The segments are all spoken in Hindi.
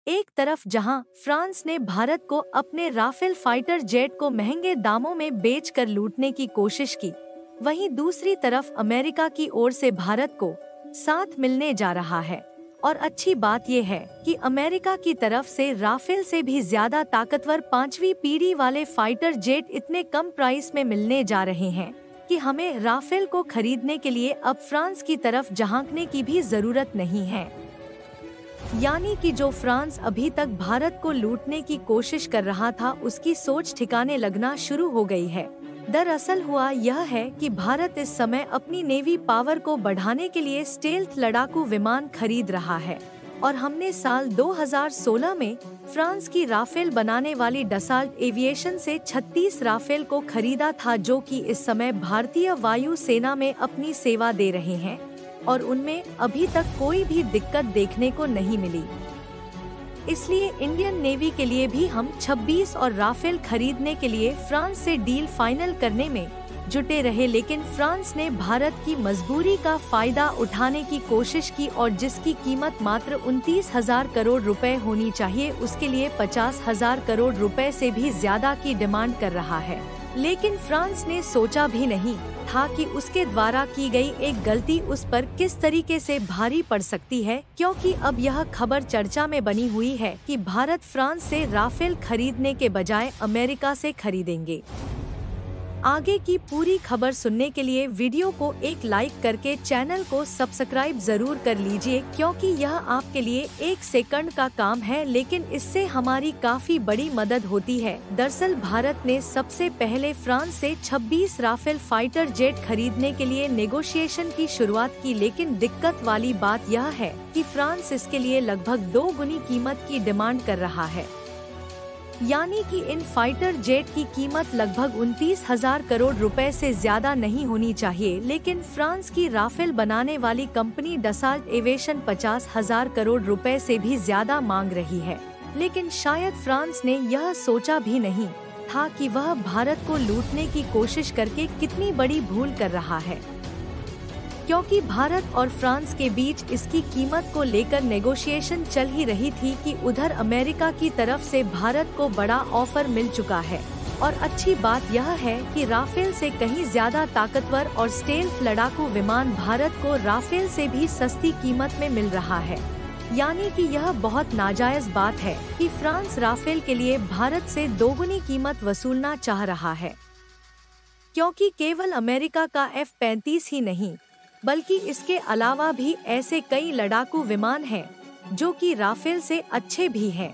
एक तरफ जहां फ्रांस ने भारत को अपने राफेल फाइटर जेट को महंगे दामों में बेचकर लूटने की कोशिश की, वहीं दूसरी तरफ अमेरिका की ओर से भारत को साथ मिलने जा रहा है। और अच्छी बात यह है कि अमेरिका की तरफ से राफेल से भी ज्यादा ताकतवर 5वीं पीढ़ी वाले फाइटर जेट इतने कम प्राइस में मिलने जा रहे हैं कि हमें राफेल को खरीदने के लिए अब फ्रांस की तरफ झांकने की भी जरूरत नहीं है। यानी कि जो फ्रांस अभी तक भारत को लूटने की कोशिश कर रहा था, उसकी सोच ठिकाने लगना शुरू हो गई है। दरअसल हुआ यह है कि भारत इस समय अपनी नेवी पावर को बढ़ाने के लिए स्टेल्थ लड़ाकू विमान खरीद रहा है और हमने साल 2016 में फ्रांस की राफेल बनाने वाली डसाल्ट एविएशन से 36 राफेल को खरीदा था, जो कि इस समय भारतीय वायु सेना में अपनी सेवा दे रहे हैं और उनमें अभी तक कोई भी दिक्कत देखने को नहीं मिली। इसलिए इंडियन नेवी के लिए भी हम 26 और राफेल खरीदने के लिए फ्रांस से डील फाइनल करने में जुटे रहे, लेकिन फ्रांस ने भारत की मजबूरी का फायदा उठाने की कोशिश की और जिसकी कीमत मात्र 29,000 करोड़ रुपए होनी चाहिए, उसके लिए 50,000 करोड़ रुपए से भी ज्यादा की डिमांड कर रहा है। लेकिन फ्रांस ने सोचा भी नहीं था कि उसके द्वारा की गई एक गलती उस पर किस तरीके से भारी पड़ सकती है, क्योंकि अब यह खबर चर्चा में बनी हुई है कि भारत फ्रांस से राफेल खरीदने के बजाय अमेरिका से खरीदेंगे। आगे की पूरी खबर सुनने के लिए वीडियो को एक लाइक करके चैनल को सब्सक्राइब जरूर कर लीजिए, क्योंकि यह आपके लिए 1 सेकंड का काम है, लेकिन इससे हमारी काफी बड़ी मदद होती है। दरअसल भारत ने सबसे पहले फ्रांस से 26 राफेल फाइटर जेट खरीदने के लिए नेगोशिएशन की शुरुआत की, लेकिन दिक्कत वाली बात यह है कि फ्रांस इसके लिए लगभग 2 गुनी कीमत की डिमांड कर रहा है। यानी कि इन फाइटर जेट की कीमत लगभग 29,000 करोड़ रुपए से ज्यादा नहीं होनी चाहिए, लेकिन फ्रांस की राफेल बनाने वाली कंपनी डसाल्ट एविएशन 50,000 करोड़ रुपए से भी ज्यादा मांग रही है। लेकिन शायद फ्रांस ने यह सोचा भी नहीं था कि वह भारत को लूटने की कोशिश करके कितनी बड़ी भूल कर रहा है, क्योंकि भारत और फ्रांस के बीच इसकी कीमत को लेकर नेगोशिएशन चल ही रही थी कि उधर अमेरिका की तरफ से भारत को बड़ा ऑफर मिल चुका है। और अच्छी बात यह है कि राफेल से कहीं ज्यादा ताकतवर और स्टेल्थ लड़ाकू विमान भारत को राफेल से भी सस्ती कीमत में मिल रहा है। यानी कि यह बहुत नाजायज बात है कि फ्रांस राफेल के लिए भारत से 2 गुनी कीमत वसूलना चाह रहा है, क्योंकि केवल अमेरिका का F-35 ही नहीं बल्कि इसके अलावा भी ऐसे कई लड़ाकू विमान हैं जो कि राफेल से अच्छे भी हैं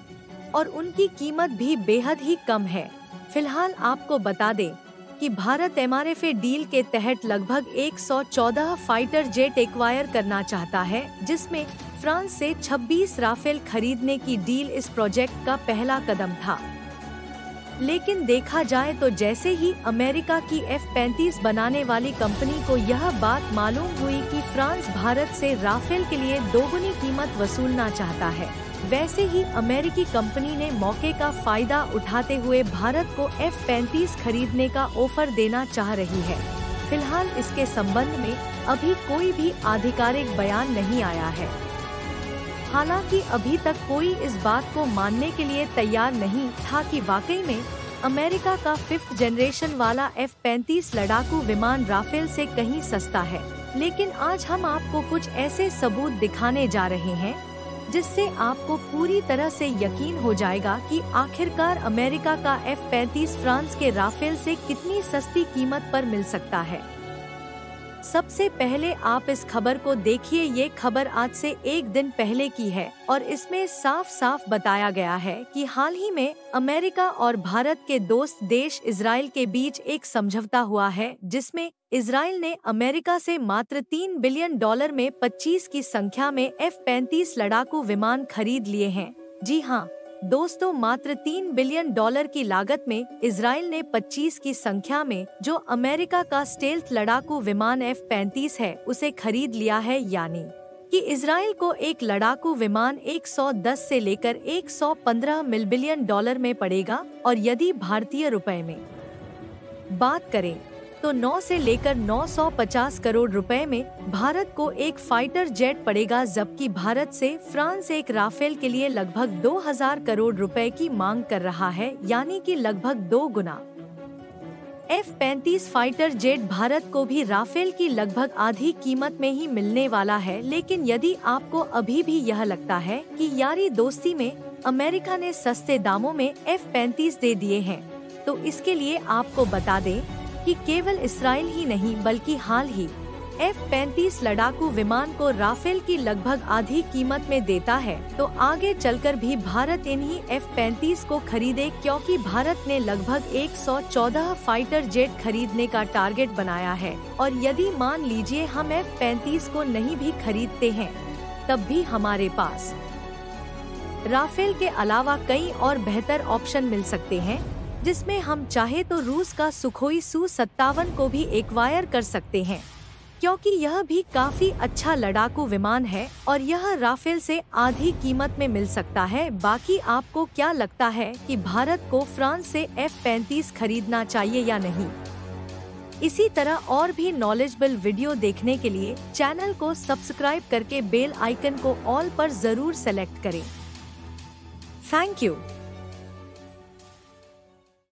और उनकी कीमत भी बेहद ही कम है। फिलहाल आपको बता दें कि भारत MRFA डील के तहत लगभग 114 फाइटर जेट एक्वायर करना चाहता है, जिसमें फ्रांस से 26 राफेल खरीदने की डील इस प्रोजेक्ट का पहला कदम था। लेकिन देखा जाए तो जैसे ही अमेरिका की F-35 बनाने वाली कंपनी को यह बात मालूम हुई कि फ्रांस भारत से राफेल के लिए 2 गुनी कीमत वसूलना चाहता है, वैसे ही अमेरिकी कंपनी ने मौके का फायदा उठाते हुए भारत को F-35 खरीदने का ऑफर देना चाह रही है। फिलहाल इसके संबंध में अभी कोई भी आधिकारिक बयान नहीं आया है। हालांकि अभी तक कोई इस बात को मानने के लिए तैयार नहीं था कि वाकई में अमेरिका का 5th जनरेशन वाला F-35 लड़ाकू विमान राफेल से कहीं सस्ता है। लेकिन आज हम आपको कुछ ऐसे सबूत दिखाने जा रहे हैं जिससे आपको पूरी तरह से यकीन हो जाएगा कि आखिरकार अमेरिका का F-35 फ्रांस के राफेल से कितनी सस्ती कीमत पर मिल सकता है। सबसे पहले आप इस खबर को देखिए। ये खबर आज से 1 दिन पहले की है और इसमें साफ साफ बताया गया है कि हाल ही में अमेरिका और भारत के दोस्त देश इजराइल के बीच एक समझौता हुआ है, जिसमें इजराइल ने अमेरिका से मात्र $3 बिलियन में 25 की संख्या में F-35 लड़ाकू विमान खरीद लिए हैं। जी हाँ दोस्तों, मात्र $3 बिलियन की लागत में इजराइल ने 25 की संख्या में जो अमेरिका का स्टेल्थ लड़ाकू विमान F-35 है उसे खरीद लिया है। यानी कि इजराइल को एक लड़ाकू विमान 110 से लेकर 115 बिलियन डॉलर में पड़ेगा। और यदि भारतीय रुपए में बात करें तो 9 से लेकर 950 करोड़ रुपए में भारत को एक फाइटर जेट पड़ेगा, जबकि भारत से फ्रांस एक राफेल के लिए लगभग 2000 करोड़ रुपए की मांग कर रहा है, यानी कि लगभग 2 गुना। F-35 फाइटर जेट भारत को भी राफेल की लगभग आधी कीमत में ही मिलने वाला है। लेकिन यदि आपको अभी भी यह लगता है कि यारी दोस्ती में अमेरिका ने सस्ते दामों में F-35 दे दिए हैं, तो इसके लिए आपको बता दें कि केवल इसराइल ही नहीं बल्कि हाल ही F-35 लड़ाकू विमान को राफेल की लगभग आधी कीमत में देता है। तो आगे चलकर भी भारत इन्हीं F-35 को खरीदे, क्योंकि भारत ने लगभग 114 फाइटर जेट खरीदने का टारगेट बनाया है। और यदि मान लीजिए हम F-35 को नहीं भी खरीदते हैं, तब भी हमारे पास राफेल के अलावा कई और बेहतर ऑप्शन मिल सकते हैं, जिसमें हम चाहे तो रूस का सुखोई Su-57 को भी एक्वायर कर सकते हैं, क्योंकि यह भी काफी अच्छा लड़ाकू विमान है और यह राफेल से आधी कीमत में मिल सकता है। बाकी आपको क्या लगता है कि भारत को फ्रांस से F-35 खरीदना चाहिए या नहीं? इसी तरह और भी नॉलेजेबल वीडियो देखने के लिए चैनल को सब्सक्राइब करके बेल आइकन को ऑल पर जरूर सेलेक्ट करें। Thank you.